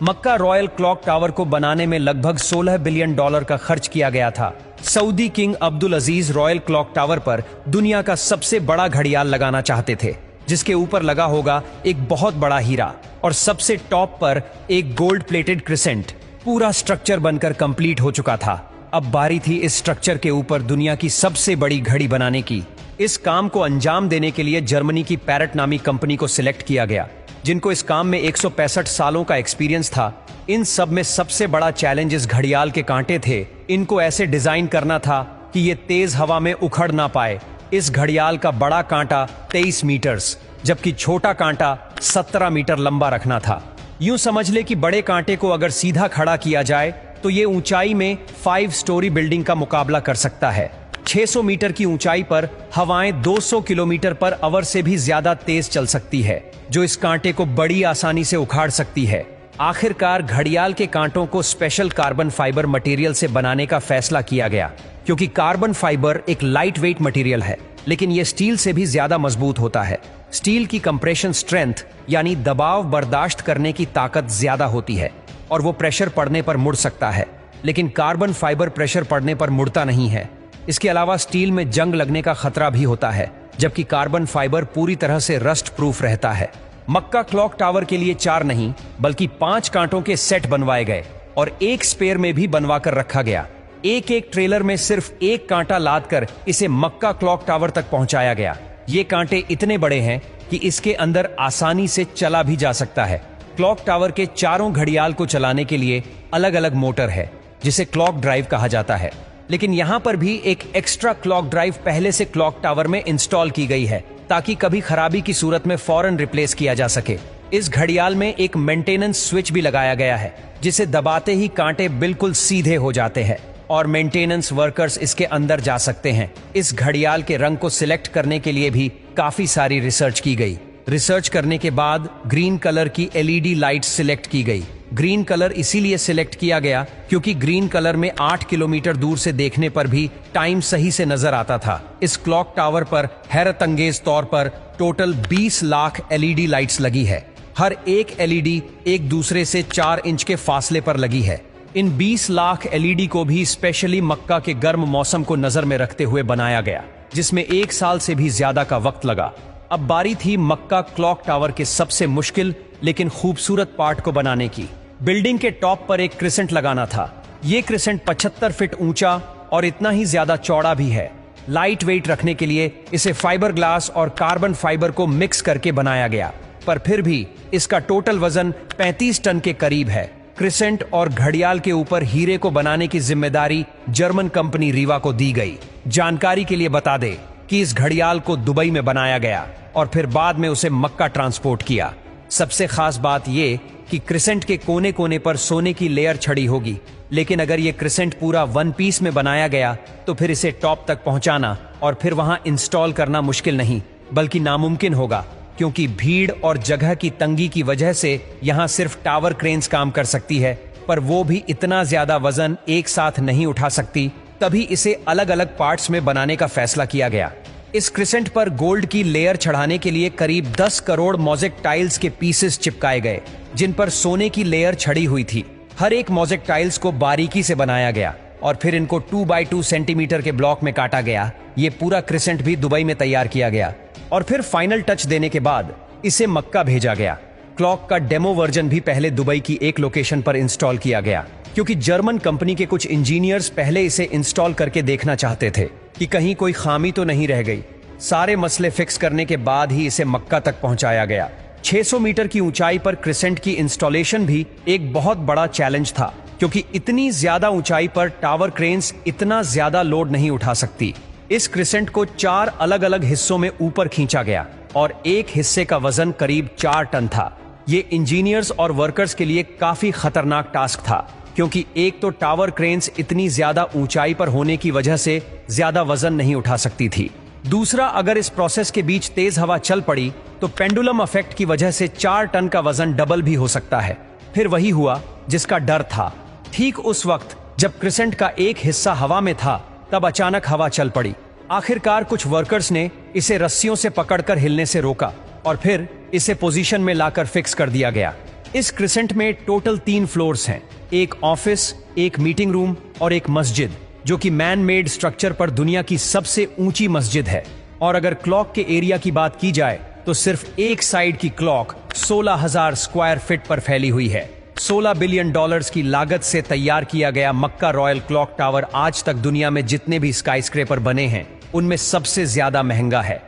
मक्का royal clock tower को बनाने में लगभग $16 बिलियन का खर्च किया गया था। सऊदी किंग अब्दुल अजीज रॉयल क्लॉक टावर पर दुनिया का सबसे बड़ा घड़ियाल लगाना चाहते थे, जिसके ऊपर लगा होगा एक बहुत बड़ा हीरा और सबसे टॉप पर एक गोल्ड प्लेटेड क्रिसेंट। पूरा स्ट्रक्चर बनकर कंप्लीट हो चुका था। अब बारी थी इस स्ट्रक्चर के ऊपर दुनिया की सबसे बड़ी घड़ी बनाने की। इस काम को अंजाम देने के लिए जर्मनी की पैरेट नामी कंपनी को सिलेक्ट किया गया, जिनको इस काम में 165 सालों का एक्सपीरियंस था। इन सब में सबसे बड़ा चैलेंज इस घड़ियाल के कांटे थे। इनको ऐसे डिजाइन करना था कि ये तेज हवा में उखड़ ना पाए। इस घड़ियाल का बड़ा कांटा 23 मीटर्स जबकि छोटा कांटा 17 मीटर लंबा रखना था। यूं समझ ले कि बड़े कांटे को अगर सीधा खड़ा किया जाए तो ये ऊंचाई में 5 स्टोरी बिल्डिंग का मुकाबला कर सकता है। 600 मीटर की ऊंचाई पर हवाएं 200 किलोमीटर पर आवर से भी ज्यादा तेज चल सकती है, जो इस कांटे को बड़ी आसानी से उखाड़ सकती है। आखिरकार घड़ियाल के कांटों को स्पेशल कार्बन फाइबर मटेरियल से बनाने का फैसला किया गया, क्योंकि कार्बन फाइबर एक लाइट वेट मटेरियल है, लेकिन यह स्टील से भी ज्यादा मजबूत होता है। स्टील की कंप्रेशन स्ट्रेंथ यानी दबाव बर्दाश्त करने की ताकत ज्यादा होती है और वो प्रेशर पड़ने पर मुड़ सकता है, लेकिन कार्बन फाइबर प्रेशर पड़ने पर मुड़ता नहीं है। इसके अलावा स्टील में जंग लगने का खतरा भी होता है, जबकि कार्बन फाइबर पूरी तरह से रस्ट प्रूफ रहता है। मक्का क्लॉक टावर के लिए 4 नहीं बल्कि 5 कांटों के सेट बनवाए गए और एक स्पेयर में भी बनवा कर रखा गया। एक एक ट्रेलर में सिर्फ एक कांटा लाद कर इसे मक्का क्लॉक टावर तक पहुंचाया गया। ये कांटे इतने बड़े हैं कि इसके अंदर आसानी से चला भी जा सकता है। क्लॉक टावर के चारों घड़ियाल को चलाने के लिए अलग अलग मोटर है, जिसे क्लॉक ड्राइव कहा जाता है, लेकिन यहां पर भी एक एक्स्ट्रा क्लॉक ड्राइव पहले से क्लॉक टावर में इंस्टॉल की गई है, ताकि कभी खराबी की सूरत में फौरन रिप्लेस किया जा सके। इस घड़ियाल में एक मेंटेनेंस स्विच भी लगाया गया है, जिसे दबाते ही कांटे बिल्कुल सीधे हो जाते हैं और मेंटेनेंस वर्कर्स इसके अंदर जा सकते हैं। इस घड़ियाल के रंग को सिलेक्ट करने के लिए भी काफी सारी रिसर्च की गई। रिसर्च करने के बाद ग्रीन कलर की एलईडी लाइट सिलेक्ट की गई। ग्रीन कलर इसीलिए सिलेक्ट किया गया क्योंकि ग्रीन कलर में 8 किलोमीटर दूर से देखने पर भी टाइम सही से नजर आता था। इस क्लॉक टावर पर हैरत अंगेज तौर पर टोटल 20 लाख एलईडी लाइट्स लगी है। हर एक एलईडी एक दूसरे से 4 इंच के फासले पर लगी है। इन 20 लाख एलईडी को भी स्पेशली मक्का के गर्म मौसम को नजर में रखते हुए बनाया गया, जिसमें 1 साल से भी ज्यादा का वक्त लगा। अब बारी थी मक्का क्लॉक टावर के सबसे मुश्किल लेकिन खूबसूरत पार्ट को बनाने की। बिल्डिंग के टॉप पर एक क्रिसेंट लगाना था। ये क्रिसेंट 75 फीट ऊंचा और इतना ही ज्यादा चौड़ा भी है। लाइट वेट रखने के लिए इसे फाइबर ग्लास और कार्बन फाइबर को मिक्स करके बनाया गया, पर फिर भी इसका टोटल वजन 35 टन के करीब है। क्रिसेंट और घड़ियाल के ऊपर हीरे को बनाने की जिम्मेदारी जर्मन कंपनी रीवा को दी गई। जानकारी के लिए बता दे कि इस घड़ियाल को दुबई में बनाया गया और फिर बाद में उसे मक्का ट्रांसपोर्ट किया। सबसे खास बात यह कि क्रिसेंट के कोने कोने पर सोने की लेयर छड़ी होगी, लेकिन अगर ये क्रिसेंट पूरा 1 पीस में बनाया गया तो फिर इसे टॉप तक पहुंचाना और फिर वहां इंस्टॉल करना मुश्किल नहीं बल्कि नामुमकिन होगा, क्योंकि भीड़ और जगह की तंगी की वजह से यहां सिर्फ टावर क्रेन्स काम कर सकती है, पर वो भी इतना ज्यादा वजन एक साथ नहीं उठा सकती। तभी इसे अलग अलग पार्ट्स में बनाने का फैसला किया गया। इस क्रिसेंट पर गोल्ड की लेयर चढ़ाने के लिए करीब 10 करोड़ मोज़ेक टाइल्स के पीसेस चिपकाए गए, जिन पर सोने की लेयर छड़ी हुई थी। हर एक मोज़ेक टाइल्स को बारीकी से बनाया गया और फिर इनको 2 बाई 2 सेंटीमीटर के ब्लॉक में काटा गया। ये पूरा क्रिसेंट भी दुबई में तैयार किया गया और फिर फाइनल टच देने के बाद इसे मक्का भेजा गया। क्लॉक का डेमो वर्जन भी पहले दुबई की एक लोकेशन पर इंस्टॉल किया गया, क्योंकि जर्मन कंपनी के कुछ इंजीनियर्स पहले इसे इंस्टॉल करके देखना चाहते थे कि कहीं कोई खामी तो नहीं रह गई। सारे मसले फिक्स करने के बाद ही इसे मक्का तक पहुंचाया गया। 600 मीटर की ऊंचाई पर क्रिसेंट की इंस्टॉलेशन भी एक बहुत बड़ा चैलेंज था, क्योंकि इतनी ज्यादा ऊंचाई पर टावर क्रेन्स इतना ज्यादा लोड नहीं उठा सकती। इस क्रिसेंट को 4 अलग अलग हिस्सों में ऊपर खींचा गया और एक हिस्से का वजन करीब 4 टन था। ये इंजीनियर्स और वर्कर्स के लिए काफी खतरनाक टास्क था, क्योंकि एक तो टावर क्रेन्स इतनी ज्यादा ऊंचाई पर होने की वजह से ज्यादा वजन नहीं उठा सकती थी। दूसरा, अगर इस प्रोसेस के बीच तेज हवा चल पड़ी तो पेंडुलम इफेक्ट की वजह से 4 टन का वजन डबल भी हो सकता है। फिर वही हुआ जिसका डर था। ठीक उस वक्त जब क्रिसेंट का एक हिस्सा हवा में था, तब अचानक हवा चल पड़ी। आखिरकार कुछ वर्कर्स ने इसे रस्सियों से पकड़कर हिलने से रोका और फिर इसे पोजीशन में लाकर फिक्स कर दिया गया। इस क्रिसेंट में टोटल 3 फ्लोर्स हैं, एक ऑफिस, एक मीटिंग रूम और एक मस्जिद, जो कि मैन मेड स्ट्रक्चर पर दुनिया की सबसे ऊंची मस्जिद है। और अगर क्लॉक के एरिया की बात की जाए तो सिर्फ एक साइड की क्लॉक 16,000 स्क्वायर फीट पर फैली हुई है। $16 बिलियन की लागत से तैयार किया गया मक्का रॉयल क्लॉक टावर आज तक दुनिया में जितने भी स्काईस्क्रेपर बने हैं उनमें सबसे ज्यादा महंगा है।